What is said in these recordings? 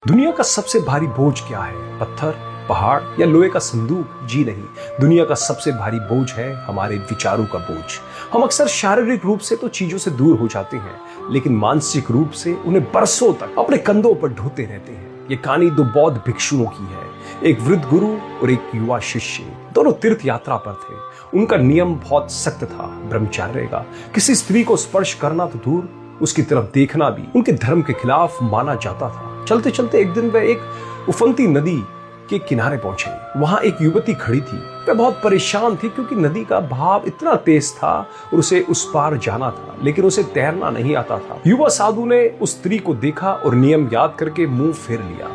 दुनिया का सबसे भारी बोझ क्या है? पत्थर, पहाड़ या लोहे का संदूक? जी नहीं, दुनिया का सबसे भारी बोझ है हमारे विचारों का बोझ। हम अक्सर शारीरिक रूप से तो चीजों से दूर हो जाते हैं, लेकिन मानसिक रूप से उन्हें बरसों तक अपने कंधों पर ढोते रहते हैं। ये कहानी दो बौद्ध भिक्षुओं की है, एक वृद्ध गुरु और एक युवा शिष्य। दोनों तीर्थ यात्रा पर थे। उनका नियम बहुत सख्त था, ब्रह्मचर्य का। किसी स्त्री को स्पर्श करना तो दूर, उसकी तरफ देखना भी उनके धर्म के खिलाफ माना जाता था। चलते चलते एक दिन वे एक उफनती नदी के किनारे पहुंचे। वहां एक युवती खड़ी थी। वह बहुत परेशान थी क्योंकि नदी का बहाव इतना तेज था और उसे उस पार जाना था, लेकिन उसे तैरना नहीं आता था। युवा साधु ने उस स्त्री को देखा और नियम याद करके मुंह फेर लिया।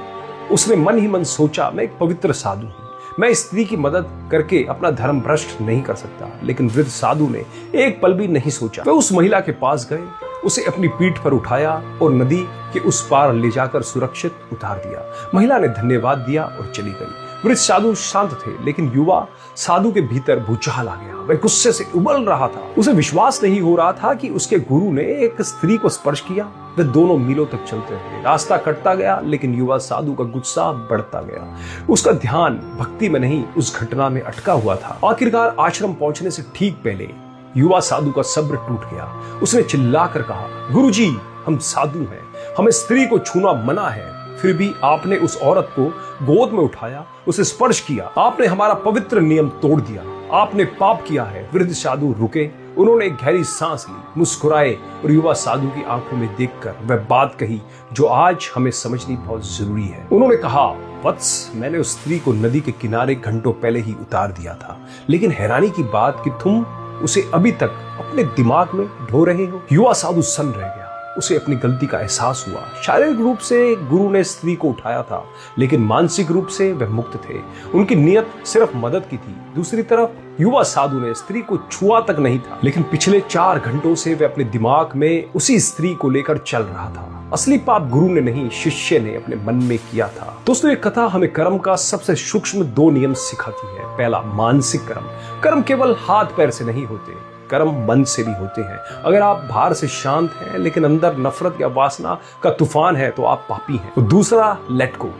उसने मन ही मन सोचा, मैं एक पवित्र साधु हूं, मैं इस स्त्री की मदद करके अपना धर्म भ्रष्ट नहीं कर सकता। लेकिन वृद्ध साधु ने एक पल भी नहीं सोचा। वे उस महिला के पास गए, उसे अपनी पीठ पर उठाया और नदी के उस पार ले जाकर सुरक्षित उतार दिया। महिला ने धन्यवाद दिया और चली गई। वृद्ध साधु शांत थे, लेकिन युवा साधु के भीतर भूचाल आ गया। वह गुस्से से उबल रहा था। उसे विश्वास नहीं हो रहा था कि उसके गुरु ने एक स्त्री को स्पर्श किया। वे दोनों मीलों तक चलते रहे। रास्ता कटता गया, लेकिन युवा साधु का गुस्सा बढ़ता गया। उसका ध्यान भक्ति में नहीं, उस घटना में अटका हुआ था। आखिरकार आश्रम पहुंचने से ठीक पहले युवा साधु का सब्र टूट गया। उसने चिल्लाकर कहा, गुरुजी, हम साधु हैं, हमें स्त्री को छूना मना है, फिर भी आपने उस औरत को गोद में उठाया, उसे स्पर्श किया। आपने हमारा पवित्र नियम तोड़ दिया, आपने पाप किया है। वृद्ध साधु रुके, उन्होंने एक गहरी सांस ली, मुस्कुराए और युवा साधु की आंखों में देखकर वह बात कही जो आज हमें समझनी बहुत जरूरी है। उन्होंने कहा, वत्स, मैंने उस स्त्री को नदी के किनारे घंटों पहले ही उतार दिया था, लेकिन हैरानी की बात कि तुम उसे अभी तक अपने दिमाग में ढो रहे हो। युवा साधु सन्न रह गया। उसे अपनी गलती का एहसास हुआ। शारीरिक रूप से गुरु ने स्त्री को उठाया था, लेकिन मानसिक रूप से वह मुक्त थे। उनकी नियत सिर्फ मदद की थी। दूसरी तरफ युवा साधु ने स्त्री को छुआ तक नहीं था, लेकिन पिछले 4 घंटों से वह अपने दिमाग में उसी स्त्री को लेकर चल रहा था। असली पाप गुरु ने नहीं, शिष्य ने अपने मन में किया था। दोस्तों, ये कथा हमें कर्म का सबसे सूक्ष्म 2 नियम सिखाती है। पहला, मानसिक कर्म। कर्म केवल हाथ पैर से नहीं होते, कर्म मन से भी होते हैं। अगर आप बाहर से शांत हैं, लेकिन अंदर नफरत या वासना का तूफान है, तो आप पापी हैं। तो दूसरा, लेट गो।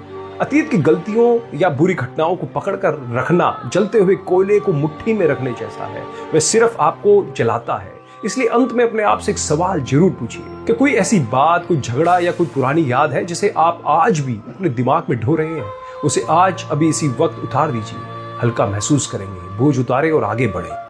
अतीत की गलतियों या बुरी घटनाओं को पकड़कर रखना जलते हुए कोयले को मुट्ठी में रखने जैसा है। वह सिर्फ आपको जलाता है। इसलिए अंत में अपने आप से एक सवाल जरूर पूछिए कि कोई ऐसी बात, कोई झगड़ा या कोई पुरानी याद है जिसे आप आज भी अपने दिमाग में ढो रहे हैं। उसे आज अभी इसी वक्त उतार दीजिए। हल्का महसूस करेंगे, बोझ उतारे और आगे बढ़े।